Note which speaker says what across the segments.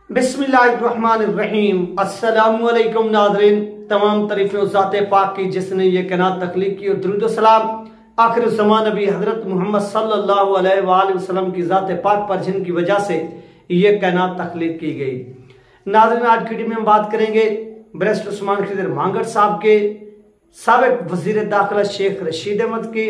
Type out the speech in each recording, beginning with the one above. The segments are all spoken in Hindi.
Speaker 1: बिस्मिल्लाहिर्रहमानिर्रहीम। अस्सलामुअलैकुम नाज़रीन, तमाम तारीफ़ें ज़ाते पाक की जिसने ये कायनात तख्लीक की और दुरूद व सलाम आखिर ज़मान नबी हज़रत मोहम्मद सल्लल्लाहु अलैहि वसल्लम की ज़ाते पाक पर जिनकी वजह से ये कायनात तख्लीक की गई। नाज़रीन, आज की वीडियो में हम बात करेंगे बैरिस्टर उस्मान खिज़र मांगट साहब के, साबिक़ वज़ीर दाखिला शेख रशीद अहमद की,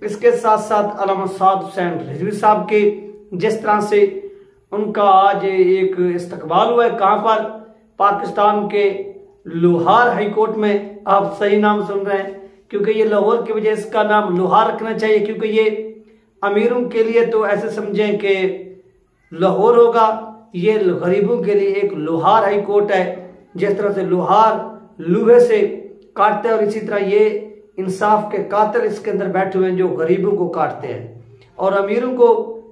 Speaker 1: इसके साथ साथ अल्लामा साद हुसैन रिजवी साहब के, जिस तरह से उनका आज एक इस्तकबाल हुआ है। कहाँ पर? पाकिस्तान के लोहार हाई कोर्ट में। आप सही नाम सुन रहे हैं, क्योंकि ये लाहौर की वजह इसका नाम लोहार रखना चाहिए, क्योंकि ये अमीरों के लिए तो ऐसे समझें कि लाहौर होगा, ये गरीबों के लिए एक लोहार हाई कोर्ट है। जिस तरह से लोहार लोहे से काटते हैं और इसी तरह ये इंसाफ के कातिल इसके अंदर बैठे हुए हैं जो गरीबों को काटते हैं, और अमीरों को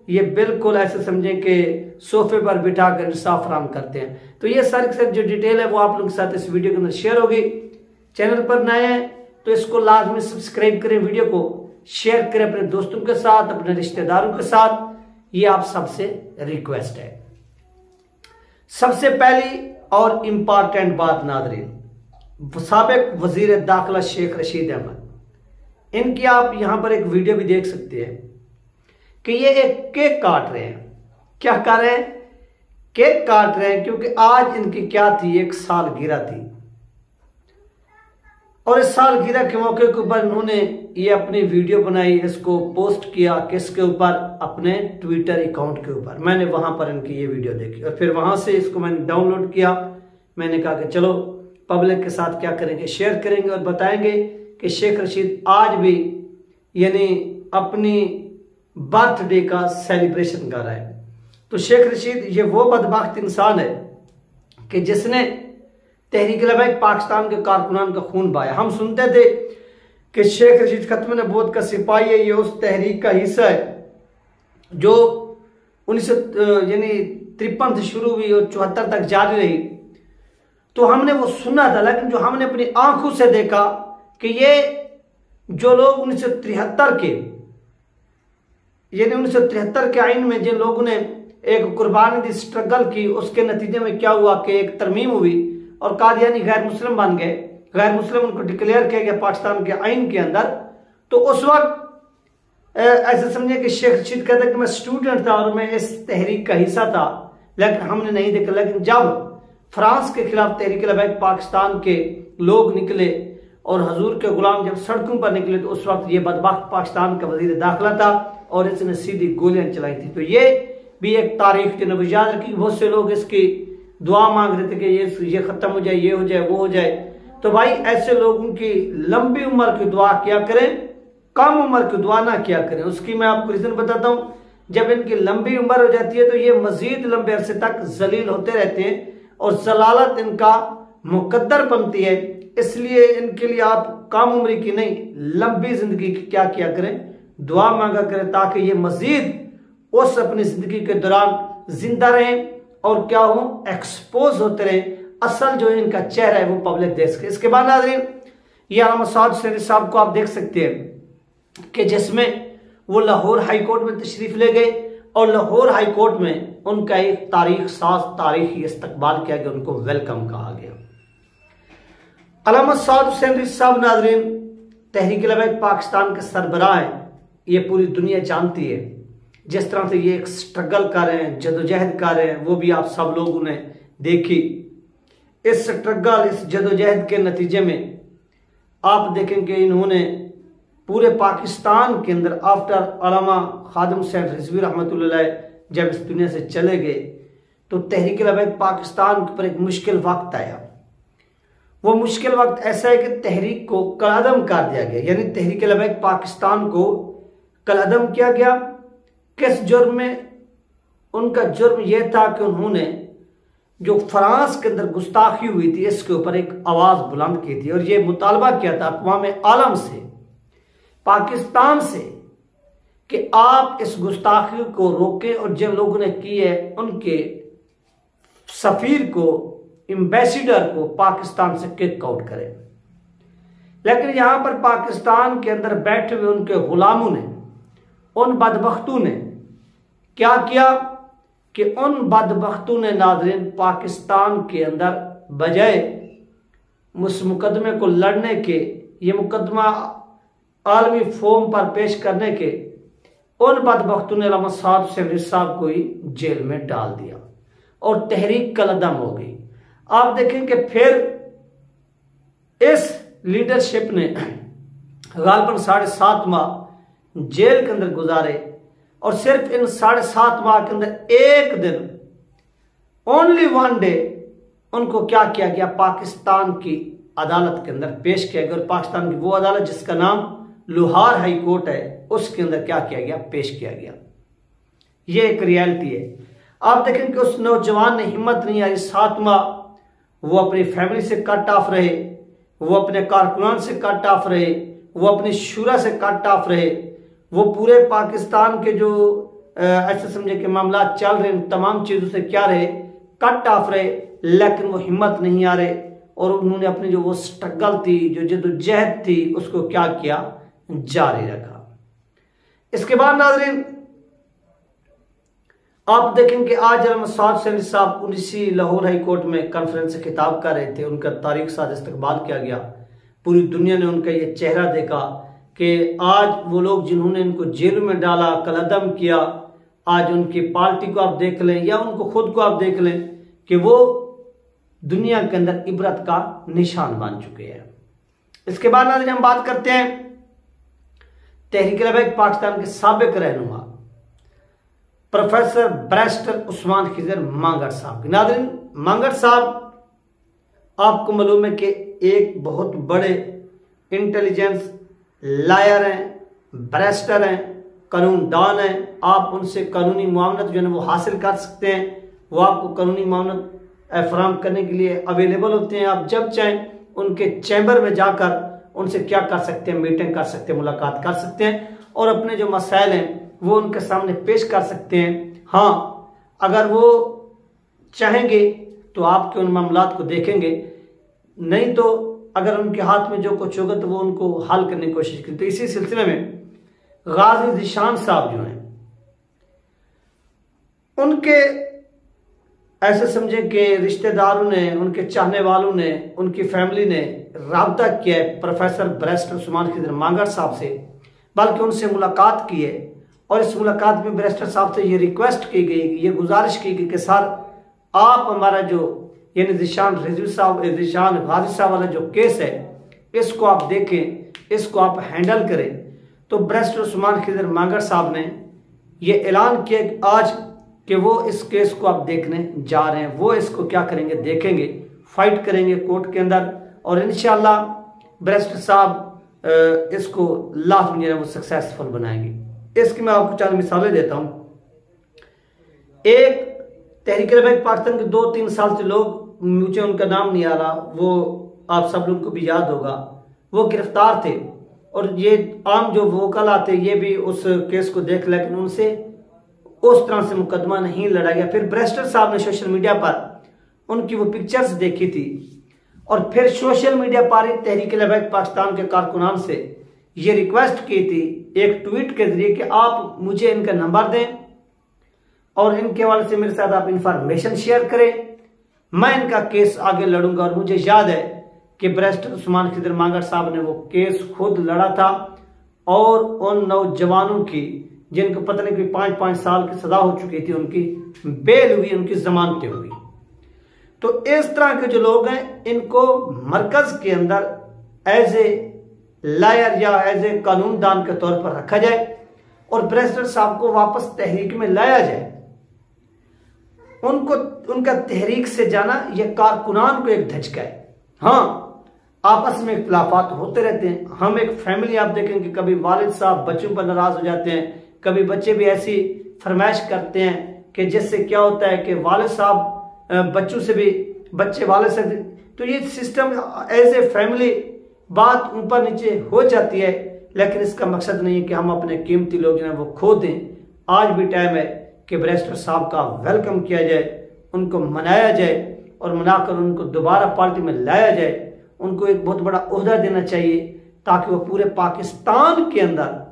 Speaker 1: ये बिल्कुल ऐसे समझें कि सोफे पर बिठाकर इंसाफ फराहम करते हैं। तो ये सारी की सारी जो डिटेल है वो आप लोगों के साथ इस वीडियो के अंदर शेयर होगी। चैनल पर नए हैं तो इसको लाजमी सब्सक्राइब करें, वीडियो को शेयर करें अपने दोस्तों के साथ, अपने रिश्तेदारों के साथ, ये आप सबसे रिक्वेस्ट है। सबसे पहली और इम्पॉर्टेंट बात नाज़रीन, साबिक़ वज़ीर दाखिला शेख रशीद अहमद, इनकी आप यहां पर एक वीडियो भी देख सकते हैं कि ये एक केक काट रहे हैं। क्या कर रहे हैं? केक काट रहे हैं, क्योंकि आज इनकी क्या थी, एक सालगिरह थी, और इस सालगिरह के मौके के ऊपर इन्होंने ये अपनी वीडियो बनाई, इसको पोस्ट किया किसके ऊपर? अपने ट्विटर अकाउंट के ऊपर। मैंने वहां पर इनकी ये वीडियो देखी और फिर वहां से इसको मैंने डाउनलोड किया। मैंने कहा कि चलो पब्लिक के साथ क्या करेंगे, शेयर करेंगे और बताएंगे कि शेख रशीद आज भी यानी अपनी बर्थडे का सेलिब्रेशन कर रहा है। तो शेख रशीद ये वो बदबख्त इंसान है कि जिसने तहरीक लबैक पाकिस्तान के कारकुनान का खून बहाया। हम सुनते थे कि शेख रशीद खत्म नबूवत का सिपाही है, ये उस तहरीक का हिस्सा है जो 1953 से शुरू हुई और 74 तक जारी रही। तो हमने वो सुना था, लेकिन जो हमने अपनी आंखों से देखा कि ये जो लोग 1973 के यानी 1973 के आइन में जिन लोगों ने एक कुर्बानी दी, स्ट्रगल की, उसके नतीजे में क्या हुआ कि एक तरमीम हुई और कादियानी गैर मुस्लिम बन गए, गैर मुस्लिम उनको डिक्लेयर किया गया पाकिस्तान के आइन के अंदर। तो उस वक्त ऐसे समझे कि शेख रशीद कहते कि मैं स्टूडेंट था और मैं इस तहरीक का हिस्सा था, लेकिन हमने नहीं देखा। लेकिन जब फ्रांस के खिलाफ तहरीक लबैक पाकिस्तान के लोग निकले और हजूर के गुलाम जब सड़कों पर निकले, तो उस वक्त ये बदबख्त पाकिस्तान का वजीर दाखिला था और इसने सीधी गोलियां चलाई थी। तो ये भी एक तारीख जो नबी याद रखी। बहुत से लोग इसकी दुआ मांग रहे थे कि ये खत्म हो जाए, ये हो जाए, वो हो जाए। तो भाई ऐसे लोगों की लंबी उम्र की दुआ किया करें, कम उम्र की दुआ ना किया करें। उसकी मैं आपको रीजन बताता हूं। जब इनकी लंबी उम्र हो जाती है तो ये मजीद लंबे अरसे तक जलील होते रहते हैं और जलालत इनका मुकद्दर बनती है। इसलिए इनके लिए आप कम उम्र की नहीं, लंबी जिंदगी की क्या किया करें, दुआ मांगा करें, ताकि ये मजीद उस अपनी जिंदगी के दौरान जिंदा रहें और क्या हो, एक्सपोज होते रहे, असल जो है इनका चेहरा है वो पब्लिक देख सके। इसके बाद नाज़रीन, ये अल्लामा साद हुसैन साहब को आप देख सकते हैं कि जिसमें वो लाहौर हाई कोर्ट में तशरीफ ले गए और लाहौर हाई कोर्ट में उनका एक तारीख साज तारीखी इस्तकबाल किया गया, उनको वेलकम कहा गया। अल्लामा साद हुसैन साहब नाज़रीन तहरीक लबैक पाकिस्तान के सरबराह हैं, ये पूरी दुनिया जानती है। जिस तरह से ये एक स्ट्रगल कर रहे हैं, जदोजहद कर रहे हैं, वो भी आप सब लोगों ने देखी। इस स्ट्रगल, इस जदोजहद के नतीजे में आप देखें कि इन्होंने पूरे पाकिस्तान के अंदर आफ्टर अल्लामा खादिम हुसैन रिजवी रहमतुल्लाह अलैह जब इस दुनिया से चले गए, तो तहरीक लबैक पाकिस्तान पर एक मुश्किल वक्त आया। वो मुश्किल वक्त ऐसा है कि तहरीक को कलअदम कर दिया गया, यानी तहरीक लबैक पाकिस्तान को कलअदम किया गया। किस जुर्म में? उनका जुर्म यह था कि उन्होंने जो फ्रांस के अंदर गुस्ताखी हुई थी इसके ऊपर एक आवाज बुलंद की थी और यह मुतालबा किया था अक़वाम आलम से, पाकिस्तान से, कि आप इस गुस्ताखी को रोकें और जिन लोगों ने की है उनके सफीर को, एम्बेसडर को पाकिस्तान से किक आउट करें। लेकिन यहां पर पाकिस्तान के अंदर बैठे हुए उनके गुलामों ने, उन बदबख्तों ने क्या किया कि उन बदबख्तों ने नाज़रीन पाकिस्तान के अंदर बजाय उस मुकदमे को लड़ने के, ये मुकदमा आलमी फोरम पर पेश करने के, उन बदबख्तों ने अल्लामा साद हुसैन साहब को ही जेल में डाल दिया और तहरीक कलअदम हो गई। आप देखें कि फिर इस लीडरशिप ने गालबन 7.5 माह जेल के अंदर गुजारे और सिर्फ इन 7.5 माह के अंदर एक दिन, ओनली वन डे, उनको क्या किया गया, पाकिस्तान की अदालत के अंदर पेश किया गया। और पाकिस्तान की वो अदालत जिसका नाम लोहार हाई कोर्ट है, उसके अंदर क्या किया गया, पेश किया गया। ये एक रियलिटी है। आप देखें कि उस नौजवान ने हिम्मत नहीं आई, 7 माह वो अपनी फैमिली से कट ऑफ रहे, वो अपने कारकुनान से कट ऑफ रहे, वो अपनी शुरा से कट ऑफ रहे, वो पूरे पाकिस्तान के जो ऐसे समझे कि मामला चल रहे हैं तमाम चीज़ों से क्या रहे, कट ऑफ रहे, लेकिन वो हिम्मत नहीं आ रहे और उन्होंने अपनी जो वो स्ट्रगल थी, जो जद्दोजहद थी, उसको क्या किया, जारी रखा। इसके बाद नाज़रीन आप देखें कि आज अल्लामा साद हुसैन साहब इसी लाहौर हाई कोर्ट में कॉन्फ्रेंस से खिताब कर रहे थे। उनका तारीख साथ इस्तकबाल किया गया, पूरी दुनिया ने उनका ये चेहरा देखा कि आज वो लोग जिन्होंने इनको जेल में डाला, कलअदम किया, आज उनकी पार्टी को आप देख लें या उनको खुद को आप देख लें कि वो दुनिया के अंदर इबरत का निशान बन चुके हैं। इसके बाद नाज़रीन हम बात करते हैं तहरीक लबैक पाकिस्तान के साबिक रहनुमा प्रोफेसर बैरिस्टर उस्मान खिजर मांगट साहब की। नाज़रीन मांगट साहब आपको मालूम है कि एक बहुत बड़े इंटेलिजेंस लायर हैं, बैरिस्टर हैं, कानून दान हैं। आप उनसे कानूनी मुआवनत जो है वो हासिल कर सकते हैं। वो आपको कानूनी मुआवनत फराहम करने के लिए अवेलेबल होते हैं। आप जब चाहें उनके चैम्बर में जाकर उनसे क्या कर सकते हैं, मीटिंग कर सकते हैं, मुलाकात कर सकते हैं और अपने जो मसाइल हैं वो उनके सामने पेश कर सकते हैं। हाँ, अगर वो चाहेंगे तो आपके उन मामलात को देखेंगे, नहीं तो अगर उनके हाथ में जो कुछ होगा तो वो उनको हल करने की कोशिश करें। तो इसी सिलसिले में गाजी ज़ीशान साहब जो हैं, उनके ऐसे समझे कि रिश्तेदारों ने, उनके चाहने वालों ने, उनकी फैमिली ने राब्ता किया है प्रोफेसर बैरिस्टर उस्मान खिजर मांगट साहब से, बल्कि उनसे मुलाकात की है और इस मुलाकात में बैरिस्टर साहब से ये रिक्वेस्ट की गई, ये गुजारिश की गई कि सर आप हमारा जो यानी ज़ीशान गाजी साहब वाला जो केस है इसको आप देखें, इसको आप हैंडल करें। तो बैरिस्टर उस्मान खिजर मांगट साहब ने ये ऐलान किया कि आज कि वो इस केस को आप देखने जा रहे हैं। वो इसको क्या करेंगे, देखेंगे, फाइट करेंगे कोर्ट के अंदर और इंशाअल्लाह बैरिस्टर साहब इसको लास्ट में वो सक्सेसफुल बनाएंगे। इसकी मैं आपको 4 मिसालें देता हूं। एक तहरीक लबैक पाकिस्तान के 2-3 साल से लोग, मुझे उनका नाम नहीं आ रहा, वो आप सब लोगों को भी याद होगा, वो गिरफ्तार थे और ये आम जो वोकल आते ये भी उस केस को देख, लेकिन उनसे उस तरह से मुकदमा नहीं लड़ा गया। फिर बैरिस्टर साहब ने सोशल मीडिया पर उनकी वो पिक्चर्स देखी थी और फिर सोशल मीडिया पर तहरीक लबैक पाकिस्तान के कारकुनान से ये रिक्वेस्ट की थी एक ट्वीट के जरिए कि आप मुझे इनका नंबर दें और इनके हवाले से मेरे साथ आप इंफॉर्मेशन शेयर करें, मैं इनका केस आगे लड़ूंगा। और मुझे याद है कि बैरिस्टर उस्मान खिजर मांगट साहब ने वो केस खुद लड़ा था और उन नौजवानों की जिनको पता नहीं कि 5-5 साल की सजा हो चुकी थी, उनकी बेल हुई, उनकी जमानतें हुई। तो इस तरह के जो लोग हैं इनको मरकज के अंदर एज ए लायर या एज ए कानून दान के तौर पर रखा जाए और बैरिस्टर साहब को वापस तहरीक में लाया जाए। उनको उनका तहरीक से जाना यह कारकुनान को एक धचका है। हाँ, आपस में इख्तिलाफात होते रहते हैं। हम एक फैमिली आप देखेंगे, कभी वालिद साहब बच्चों पर नाराज हो जाते हैं, कभी बच्चे भी ऐसी फरमाइश करते हैं कि जिससे क्या होता है कि वालिद साहब बच्चों से भी, बच्चे वालिद से, तो ये सिस्टम एज ए फैमिली बात ऊपर नीचे हो जाती है। लेकिन इसका मकसद नहीं है कि हम अपने कीमती लोग जो है वो खो दें। आज भी टाइम है कि बैरिस्टर साहब का वेलकम किया जाए, उनको मनाया जाए और मनाकर उनको दोबारा पार्टी में लाया जाए। उनको एक बहुत बड़ा ओहदा देना चाहिए ताकि वो पूरे पाकिस्तान के अंदर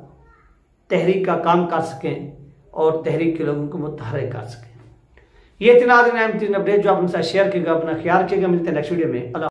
Speaker 1: तहरीक का काम कर सकें और तहरीक के लोगों को मुतहर्रिक कर सकें। ये 3 दिन अपडेट जो आपने साथ शेयर किएगा, अपना ख्याल रखिएगा। मिलते हैं नेक्स्ट वीडियो में।